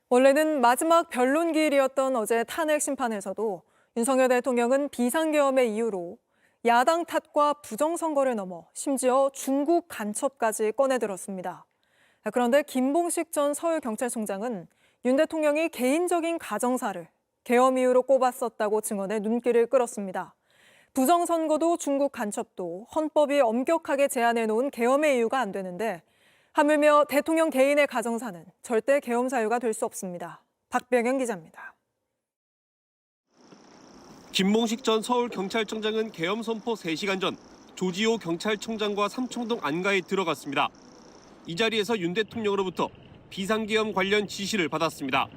원래는 마지막 변론기일이었던 어제 탄핵 심판에서도 윤석열 대통령은 비상계엄의 이유로 야당 탓과 부정선거를 넘어 심지어 중국 간첩까지 꺼내들었습니다. 그런데 김봉식 전 서울경찰청장은 윤 대통령이 개인적인 가정사를 계엄 이유로 꼽았었다고 증언해 눈길을 끌었습니다. 부정선거도 중국 간첩도 헌법이 엄격하게 제한해놓은 계엄의 이유가 안 되는데 하물며 대통령 개인의 가정사는 절대 계엄 사유가 될 수 없습니다. 박병현 기자입니다. 김봉식 전 서울경찰청장은 계엄 선포 3시간 전 조지호 경찰청장과 삼청동 안가에 들어갔습니다. 이 자리에서 윤 대통령으로부터 비상계엄 관련 지시를 받았습니다.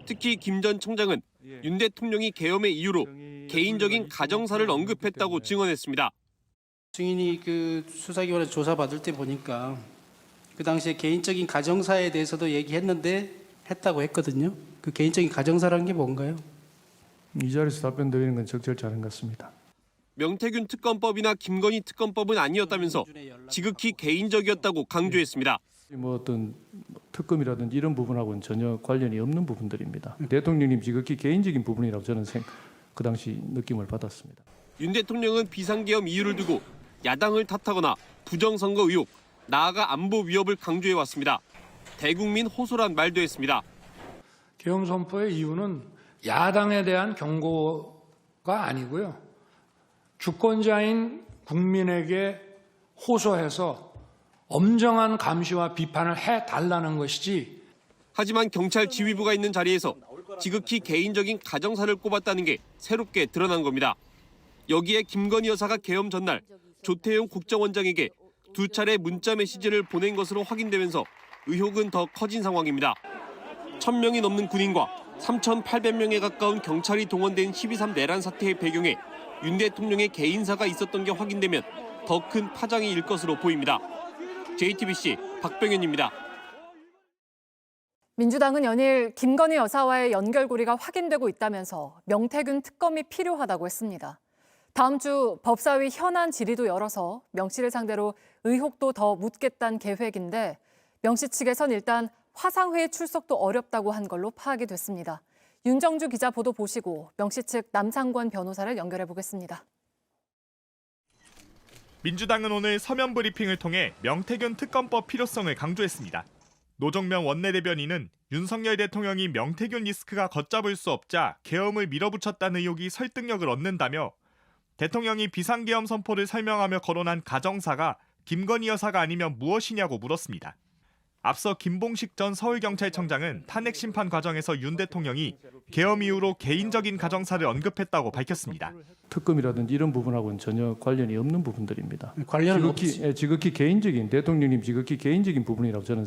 특히 김 전 청장은 윤 대통령이 계엄의 이유로 개인적인 가정사를 언급했다고 증언했습니다. 증인이 수사기관에서 조사받을 때 보니까 그 당시에 개인적인 가정사에 대해서도 얘기했는데 했다고 했거든요. 그 개인적인 가정사라는 게 뭔가요? 이 자리에서 답변드리는 건 적절치 않은 것 같습니다. 명태균 특검법이나 김건희 특검법은 아니었다면서 지극히 개인적이었다고 강조했습니다. 어떤 특검이라든지 이런 부분하고는 전혀 관련이 없는 부분들입니다. 대통령님 지극히 개인적인 부분이라고 저는 그 당시 느낌을 받았습니다. 윤 대통령은 비상계엄 이유를 두고 야당을 탓하거나 부정선거 의혹, 나아가 안보 위협을 강조해왔습니다. 대국민 호소란 말도 했습니다. 계엄 선포의 이유는 야당에 대한 경고가 아니고요. 주권자인 국민에게 호소해서 엄정한 감시와 비판을 해달라는 것이지. 하지만 경찰 지휘부가 있는 자리에서 지극히 개인적인 가정사를 꼽았다는 게 새롭게 드러난 겁니다. 여기에 김건희 여사가 계엄 전날 조태용 국정원장에게 2차례 문자 메시지를 보낸 것으로 확인되면서 의혹은 더 커진 상황입니다. 1,000명이 넘는 군인과 3,800명에 가까운 경찰이 동원된 12.3 내란 사태의 배경에 윤 대통령의 개인사가 있었던 게 확인되면 더 큰 파장이 일 것으로 보입니다. JTBC 박병현입니다. 민주당은 연일 김건희 여사와의 연결고리가 확인되고 있다면서 명태균 특검이 필요하다고 했습니다. 다음 주 법사위 현안 질의도 열어서 명 씨를 상대로 의혹도 더 묻겠다는 계획인데 명 씨 측에선 일단 화상회의 출석도 어렵다고 한 걸로 파악이 됐습니다. 윤정주 기자 보도 보시고 명 씨 측 남상권 변호사를 연결해 보겠습니다. 민주당은 오늘 서면 브리핑을 통해 명태균 특검법 필요성을 강조했습니다. 노정면 원내대변인은 윤석열 대통령이 명태균 리스크가 걷잡을 수 없자 계엄을 밀어붙였다는 의혹이 설득력을 얻는다며 대통령이 비상계엄 선포를 설명하며 거론한 가정사가 김건희 여사가 아니면 무엇이냐고 물었습니다. 앞서 김봉식 전 서울경찰청장은 탄핵 심판 과정에서 윤 대통령이 계엄 이후로 개인적인 가정사를 언급했다고 밝혔습니다. 특검이라든지 이런 부분하고는 전혀 관련이 없는 부분들입니다. 관련은 지극히 개인적인 대통령님 지극히 개인적인 부분이라고 저는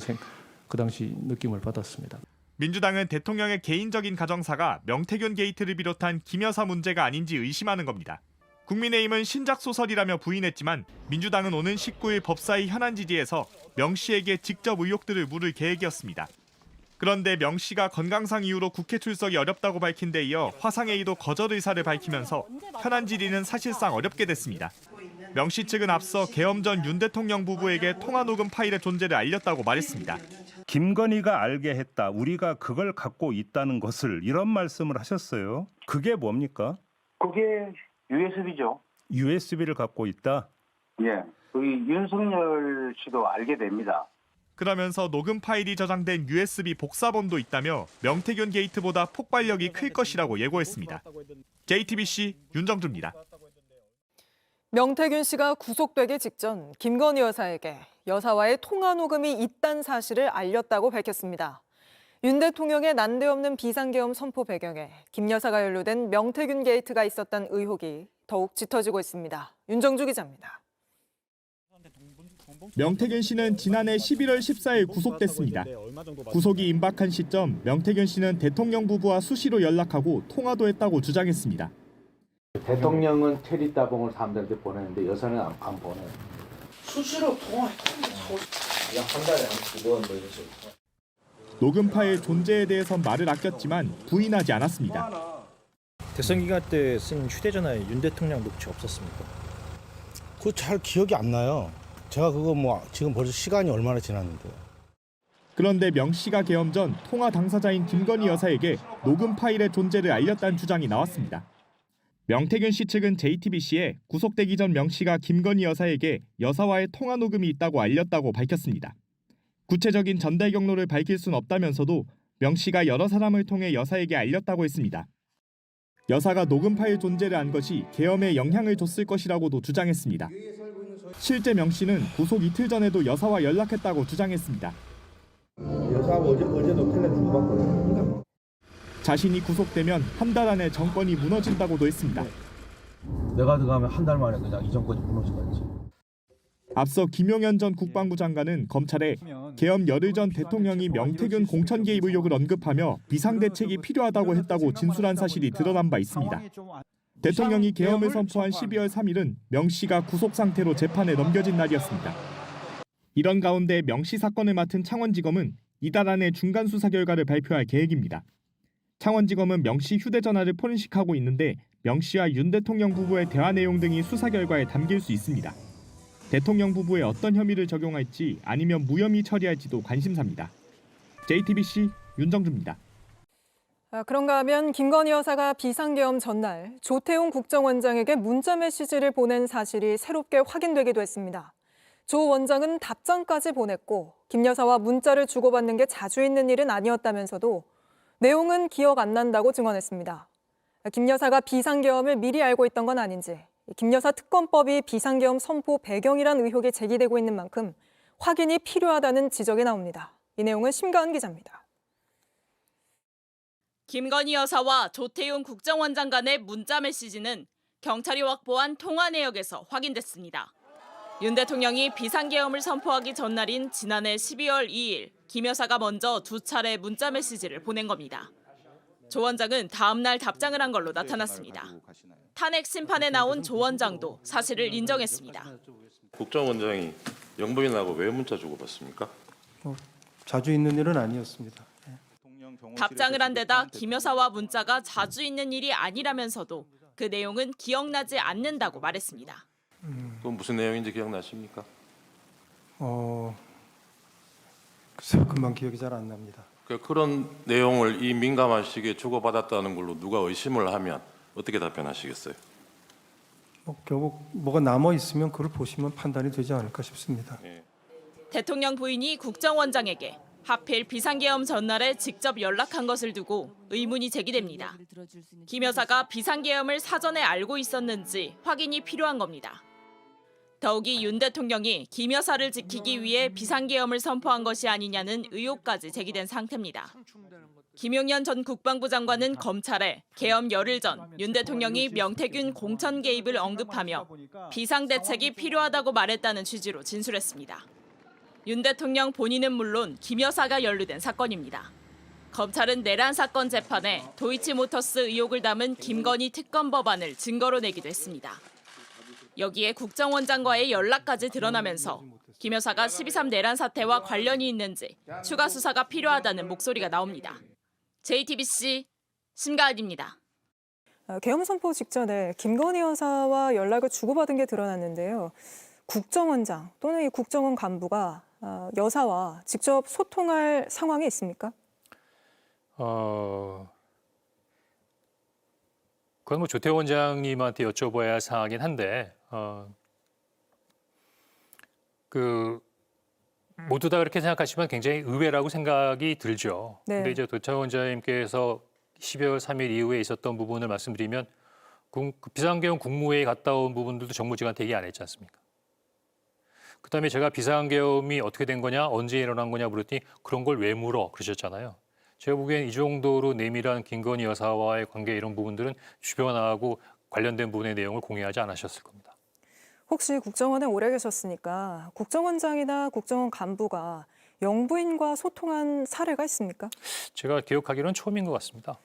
그 당시 느낌을 받았습니다. 민주당은 대통령의 개인적인 가정사가 명태균 게이트를 비롯한 김 여사 문제가 아닌지 의심하는 겁니다. 국민의힘은 신작소설이라며 부인했지만 민주당은 오는 19일 법사위 현안 질의에서 명 씨에게 직접 의혹들을 물을 계획이었습니다. 그런데 명 씨가 건강상 이유로 국회 출석이 어렵다고 밝힌 데 이어 화상회의도 거절 의사를 밝히면서 현안 질의는 사실상 어렵게 됐습니다. 명 씨 측은 앞서 계엄 전 윤 대통령 부부에게 통화 녹음 파일의 존재를 알렸다고 말했습니다. 김건희가 알게 했다. 우리가 그걸 갖고 있다는 것을 이런 말씀을 하셨어요. 그게 뭡니까? 그게 USB죠. USB를 갖고 있다? 예. 그 윤석열 씨도 알게 됩니다. 그러면서 녹음 파일이 저장된 USB 복사본도 있다며 명태균 게이트보다 폭발력이 클 것이라고 예고했습니다. JTBC 윤정주입니다. 명태균 씨가 구속되기 직전 김건희 여사에게 여사와의 통화 녹음이 있다는 사실을 알렸다고 밝혔습니다. 윤 대통령의 난데없는 비상계엄 선포 배경에 김 여사가 연루된 명태균 게이트가 있었다는 의혹이 더욱 짙어지고 있습니다. 윤정주 기자입니다. 명태균 씨는 지난해 11월 14일 구속됐습니다. 구속이 임박한 시점 명태균 씨는 대통령 부부와 수시로 연락하고 통화도 했다고 주장했습니다. 대통령은 체리 따봉을 사람들한테 보내는데 여사는 안 보내요. 수시로 통화했던데. 한 달에 한 2번 뭐 이렇게. 녹음 파일 존재에 대해선 말을 아꼈지만 부인하지 않았습니다. 대선 기간 때 쓴 휴대전화에 윤 대통령 녹취 없었습니까? 그거 잘 기억이 안 나요. 제가 그거 지금 벌써 시간이 얼마나 지났는데. 그런데 명 씨가 계엄 전 통화 당사자인 김건희 여사에게 녹음 파일의 존재를 알렸다는 주장이 나왔습니다. 명태균 씨 측은 JTBC에 구속되기 전 명 씨가 김건희 여사에게 여사와의 통화 녹음이 있다고 알렸다고 밝혔습니다. 구체적인 전달 경로를 밝힐 순 없다면서도 명 씨가 여러 사람을 통해 여사에게 알렸다고 했습니다. 여사가 녹음 파일 존재를 안 것이 계엄에 영향을 줬을 것이라고도 주장했습니다. 실제 명 씨는 구속 이틀 전에도 여사와 연락했다고 주장했습니다. 여사하고 어제도 텔레 주고받거든요. 자신이 구속되면 한 달 안에 정권이 무너진다고도 했습니다. 내가 들어가면 한 달 만에 그냥 이 정권이 무너지겠지. 앞서 김용현 전 국방부 장관은 검찰에 계엄 열흘 전 대통령이 명태균 공천 개입 의혹을 언급하며 비상대책이 필요하다고 했다고 진술한 사실이 드러난 바 있습니다. 대통령이 계엄을 선포한 12월 3일은 명 씨가 구속 상태로 재판에 넘겨진 날이었습니다. 이런 가운데 명 씨 사건을 맡은 창원지검은 이달 안에 중간 수사 결과를 발표할 계획입니다. 창원지검은 명 씨 휴대전화를 포렌식하고 있는데 명 씨와 윤 대통령 부부의 대화 내용 등이 수사 결과에 담길 수 있습니다. 대통령 부부에 어떤 혐의를 적용할지 아니면 무혐의 처리할지도 관심사입니다. JTBC 윤정주입니다. 그런가 하면 김건희 여사가 비상계엄 전날 조태용 국정원장에게 문자 메시지를 보낸 사실이 새롭게 확인되기도 했습니다. 조 원장은 답장까지 보냈고 김 여사와 문자를 주고받는 게 자주 있는 일은 아니었다면서도 내용은 기억 안 난다고 증언했습니다. 김 여사가 비상계엄을 미리 알고 있던 건 아닌지, 김 여사 특검법이 비상계엄 선포 배경이란 의혹이 제기되고 있는 만큼 확인이 필요하다는 지적이 나옵니다. 이 내용은 심가은 기자입니다. 김건희 여사와 조태용 국정원장 간의 문자 메시지는 경찰이 확보한 통화 내역에서 확인됐습니다. 윤 대통령이 비상계엄을 선포하기 전날인 지난해 12월 2일 김 여사가 먼저 2차례 문자 메시지를 보낸 겁니다. 조 원장은 다음 날 답장을 한 걸로 나타났습니다. 탄핵 심판에 나온 조 원장도 사실을 인정했습니다. 국정원장이 영부인하고 왜 문자 주고받습니까? 자주 있는 일은 아니었습니다. 답장을 한 데다 김 여사와 문자가 자주 있는 일이 아니라면서도 그 내용은 기억나지 않는다고 말했습니다. 그건 무슨 내용인지 기억나십니까? 글쎄요, 금방 기억이 잘 안 납니다. 그런 내용을 이 민감한 시기에 주고받았다는 걸로 누가 의심을 하면 어떻게 답변하시겠어요? 결국 뭐가 남아 있으면 그걸 보시면 판단이 되지 않을까 싶습니다. 대통령 부인이 국정원장에게 하필 비상계엄 전날에 직접 연락한 것을 두고 의문이 제기됩니다. 김 여사가 비상계엄을 사전에 알고 있었는지 확인이 필요한 겁니다. 더욱이 윤 대통령이 김 여사를 지키기 위해 비상계엄을 선포한 것이 아니냐는 의혹까지 제기된 상태입니다. 김용현 전 국방부 장관은 검찰에 계엄 열흘 전 윤 대통령이 명태균 공천 개입을 언급하며 비상대책이 필요하다고 말했다는 취지로 진술했습니다. 윤 대통령 본인은 물론 김 여사가 연루된 사건입니다. 검찰은 내란 사건 재판에 도이치모터스 의혹을 담은 김건희 특검 법안을 증거로 내기도 했습니다. 여기에 국정원장과의 연락까지 드러나면서 김 여사가 12.3 내란 사태와 관련이 있는지 추가 수사가 필요하다는 목소리가 나옵니다. JTBC 심가은입니다. 계엄 선포 직전에 김건희 여사와 연락을 주고받은 게 드러났는데요. 국정원장 또는 이 국정원 간부가 여사와 직접 소통할 상황이 있습니까? 그건 뭐 조태용 원장님한테 여쭤봐야 할 사항이긴 한데 모두 다 그렇게 생각하시면 굉장히 의외라고 생각이 들죠. 네. 근데 이제 조태용 원장님께서 12월 3일 이후에 있었던 부분을 말씀드리면 비상계엄 국무회의 갔다 온 부분들도 정무직한테 얘기 안 했지 않습니까? 그다음에 제가 비상계엄이 어떻게 된 거냐, 언제 일어난 거냐 물었더니 그런 걸 왜 물어 그러셨잖아요. 제가 보기엔 이 정도로 내밀한 김건희 여사와의 관계 이런 부분들은 주변하고 관련된 부분의 내용을 공유하지 않으셨을 겁니다. 혹시 국정원에 오래 계셨으니까 국정원장이나 국정원 간부가 영부인과 소통한 사례가 있습니까? 제가 기억하기로는 처음인 것 같습니다.